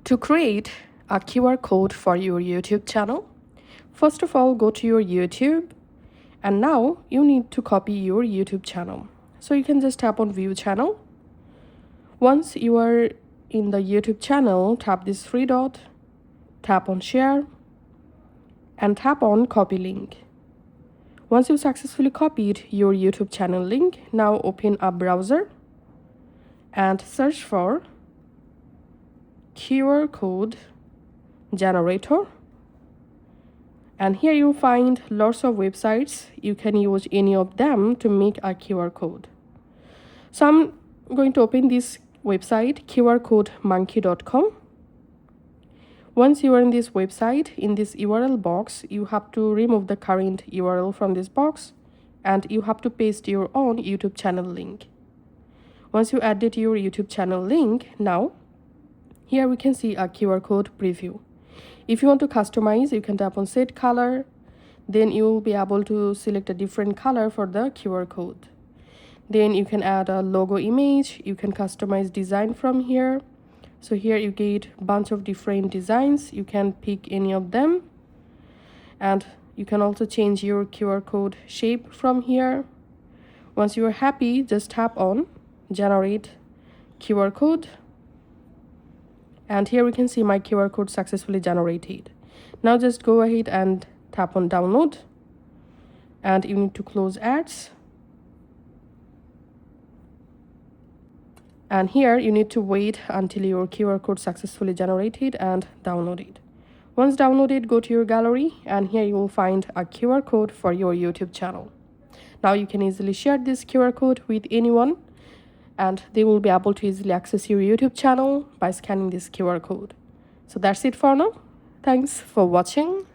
To create a QR code for your YouTube channel, first of all, go to your YouTube, and now you need to copy your YouTube channel. So you can just tap on View Channel. Once you are in the YouTube channel, tap this three dot, tap on Share, and tap on Copy Link. Once you successfully copied your YouTube channel link, now open a browser and search for QR code generator, and here you find lots of websites. You can use any of them to make a QR code. So I'm going to open this website, qrcodemonkey.com. Once you are in this website, in this URL box, you have to remove the current URL from this box, and you have to paste your own YouTube channel link. Once you added your YouTube channel link, now here we can see a QR code preview. If you want to customize, you can tap on Set Color. Then you will be able to select a different color for the QR code. Then you can add a logo image. You can customize design from here. So here you get a bunch of different designs. You can pick any of them. And you can also change your QR code shape from here. Once you are happy, just tap on Generate QR code. And here we can see my QR code successfully generated. Now just go ahead and tap on Download. And you need to close ads. And here you need to wait until your QR code successfully generated and downloaded. Once downloaded, go to your gallery, and here you will find a QR code for your YouTube channel. Now you can easily share this QR code with anyone, and they will be able to easily access your YouTube channel by scanning this QR code. So that's it for now. Thanks for watching.